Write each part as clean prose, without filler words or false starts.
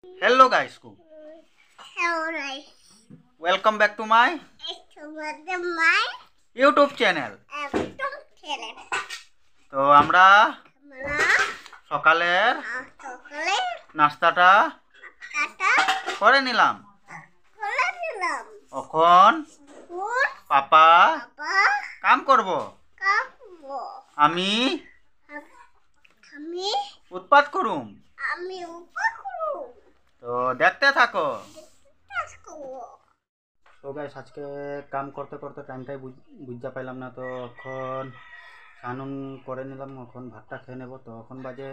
Hello guys, Hello, guys. welcome back to my It's my YouTube channel. YouTube channel. তো আমরা আমরা সকালের সকালে নাস্তাটা কাটা করে নিলাম। করে দিলাম। এখন ফুল পাপা বাবা কাম করব, কাটবো। আমি আমি উৎপাত করুম। আমি উপর করবো। তো দেখতে থাকো। কাজ করবো। তো গাইস আজকে কাম করতে করতে টাইমটাই বুঝতে পাইলাম না, তো এখন স্নান করে নিলাম, এখন ভাতটা খেয়ে নেব। তো এখন বাজে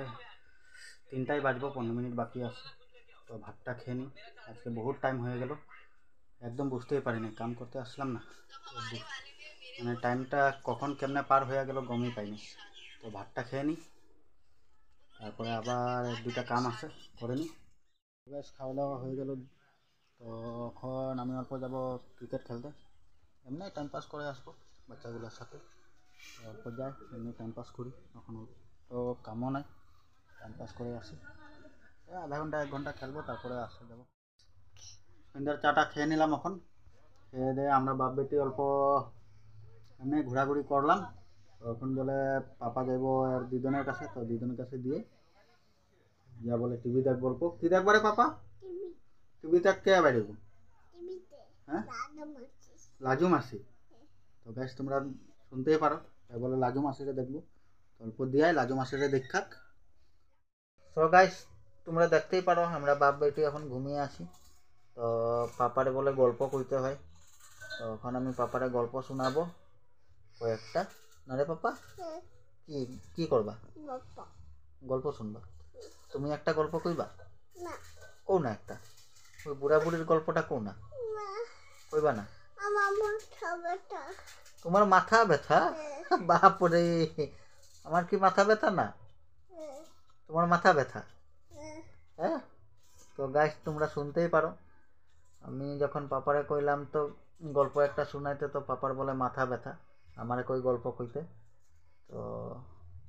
3টাই বাজবো, 15 মিনিট বাকি আছে। তো ভাতটা খেয়ে নিই, আজকে বহুত টাইম হয়ে গেল, একদম বুঝতেই পারিনি, কাম করতে আসলাম না, মানে টাইমটা কখন কেমনে পার হয়ে গেল গমই পাইনি। তো ভাতটা খেয়ে নিই, তারপরে আবার 1-2টা কাম আছে করে নিই। বেশ খাওয়া দাওয়া হয়ে গেল। তো এখন আমি অল্প যাব ক্রিকেট খেলতে, এমনি টাইম পাস করে আসবো বাচ্চাগুলোর সাথে। অল্প যাই, এমনি টাইম পাস করি, এখন তো কামও নাই, টাইম পাস করে আসি। আধা ঘন্টা 1 ঘন্টা খেলবো, তারপরে আসতে যাবো। সন্ধ্যার চাটা খেয়ে নিলাম, এখন খেয়ে দিয়ে আমরা বাপ বেটি অল্প এমনি ঘোরাঘুরি করলাম। তো এখন বলে পাপা যাইব আর দিদনের কাছে, তো দিদনের কাছে দিয়ে যা বলে টিভি দেখ, গল্প কি দেখবো রে পাপা? টিভি দেখ কে বাইরেব? হ্যাঁ, লাজু মাসি। তো গ্যাস তোমরা শুনতেই পারো, তাই বলে লাজু মাসিরে দেখবো, অল্প দিয়াই লাজু মাসিরে দেখাক। তো গাইস তোমরা দেখতেই পারো আমরা বাপ বেটি এখন ঘুমিয়ে আসি। তো পাপারে বলে গল্প কইতে হয়, তো এখন আমি পাপারে গল্প শোনাবো কয়েকটা। না রে পাপা, কি কি করবা? গল্প শুনবা? তুমি একটা গল্প কইবা? কও না একটা, ওই বুড়া বুড়ির গল্পটা কও না, কইবা না? তোমার মাথা ব্যথা? বাপরে, আমার কি মাথা ব্যথা না? তোমার মাথা ব্যথা? হ্যাঁ। তো গাইস তোমরা শুনতেই পারো, আমি যখন পাপারে কইলাম তো গল্প একটা শোনাইতে, তো পাপার বলে মাথা ব্যথা, আমারে কই গল্প কইতে। তো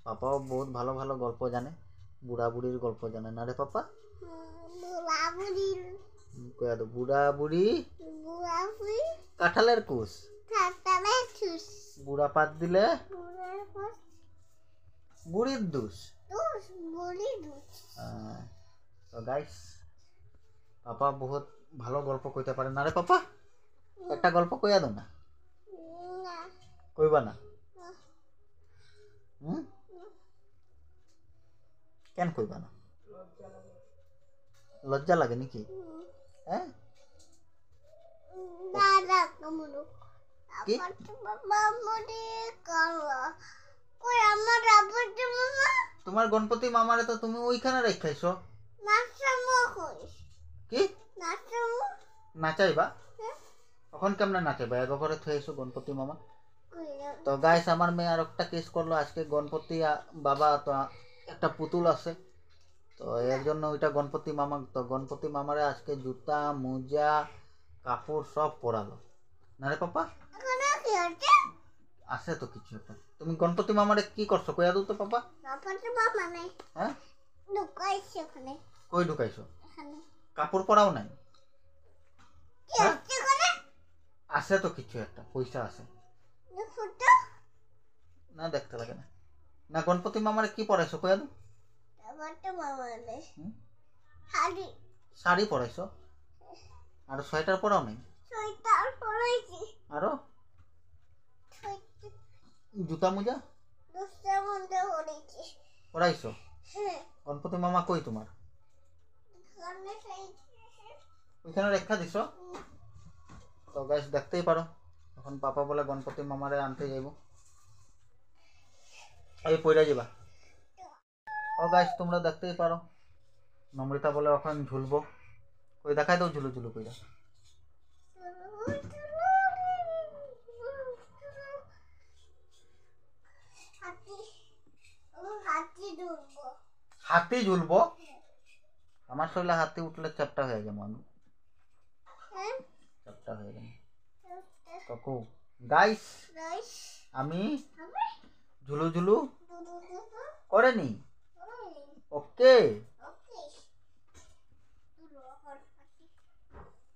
পাপাও বহুত ভালো ভালো গল্প জানে, বুড়া বুড়ির গল্প জানে না রে পাপা? কয়া দো, বুড়া বুড়ি কাঁঠালের কুশ, বুড়া পাত দিলে বুড়ির দুষ। তো গাইস পাপা বহুত ভালো গল্প কইতে পারে না রে পাপা? একটা গল্প কইয়া দাও না। কইবা না? হুম, কেন কইবা না? লজ্জা লাগে নাকি? হ্যাঁ, কি তোমার গণপতি মামারে তো তুমি ওইখানে রেখাইছো? কি নাচাইবা? তখন কেমনে নাচাইবা, এক ঘরে থুয়েছো গণপতি মামা? তো গাইস আমার মেয়ে আর একটা কেস করলো আজকে, গণপতি বাবা তো একটা পুতুল আছে, তো এর জন্য ওইটা গণপতি মামা, তো গণপতি মামারে আজকে জুতা মোজা কাপড় সব পরালো না রে পাপা? আছে তো কিছু একটা। তুমি গণপতি মামারে কি করছো কইয়া দাও তো পাপা? হ্যাঁ, কই ঢুকাইছো? কাপড় পরাও নাই? হ্যাঁ? আছে তো কিছু একটা, পয়সা আছে না, দেখতে লাগে না। না গণপতি মামারে কি পরাইছো কইয়া দাও? শাড়ি পরাইছো? আর সোয়েটার পরাও নাই? আরো জুতা মোজা পরাইছো? গণপতি মামা কই তোমার? ওইখানে রেখা দিছো? তো গাইস দেখতেই পারো, এখন পাপা বলে গণপতি মামারে আনতে যাইব, এই পইরা যাবা। ও গাইস তোমরা দেখতেই পারো নমৃতা বলে ওখানে ঝুলবো, কই দেখাই দাও ঝুলু ঝুলু কইরা। হাতি ঝুলবো? আমার শরীরে হাতি উঠলে চ্যাপটা হয়ে যাবো আমি, চ্যাপটা হয়ে যাবো। তো গাইস আমি ঝুলু ঝুলু করে নি, ওকে।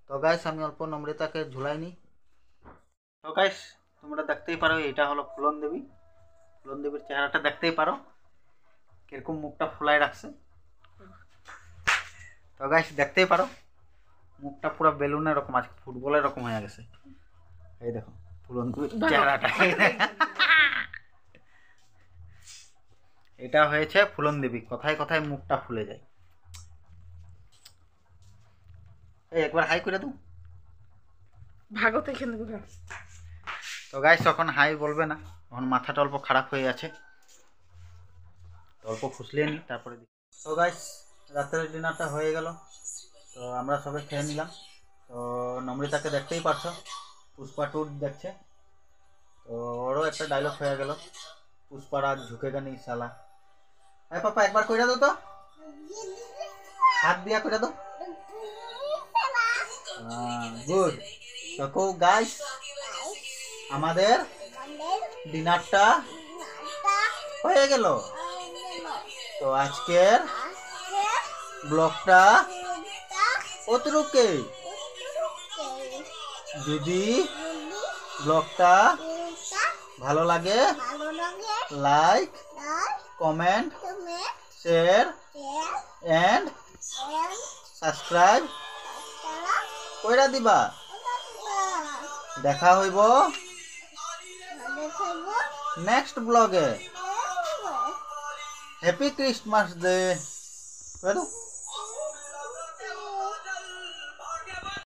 তো গাইস আমি অল্প নম্রতাকে ঝুলাই নি। তো গাইস তোমরা দেখতেই পারো এটা হলো ফুলন দেবী। ফুলন দেবীর চেহারাটা দেখতেই পারো কিরকম মুখটা ফুলায় রাখছে। তো গাইস দেখতেই পারো মুখটা পুরো বেলুনের রকম, আজকে ফুটবলের রকম হয়ে গেছে। এই দেখো ফুলন দেবীর চেহারাটা। এটা হয়েছে ফুলন দেবী, কথায় কথায় মুখটা ফুলে যায়। এই একবার হাই করে দাও। ভাগত এখানে কোথাও। তো গাইস এখন হাই বলবে না, এখন মাথাটা অল্প খারাপ হয়ে আছে, তো অল্প ফুসলিয়ে নি তারপরে দিই। তো গাইস রাতের ডিনারটা হয়ে গেল, তো আমরা সবাই খেয়ে নিলাম। তো নম্রিতাকে দেখতেই পারছো পুষ্পা 2 দেখছে, তো ওরও একটা ডায়লগ হয়ে গেল, পুষ্পা রাজ ঝুঁকেগা নেই শালা। হ্যাঁ পাপা একবার কইরা দাও তো, হাত দিয়া কইরা দাও। গুড। তো গাইস আমাদের ডিনারটা হয়ে গেল। তো আজকের ব্লগটা অতটুকুই। যদি ব্লগটা ভালো লাগে like comment share and subscribe কইরা দিবা। দেখা হইব নেক্সট ব্লগে। Happy Christmas day.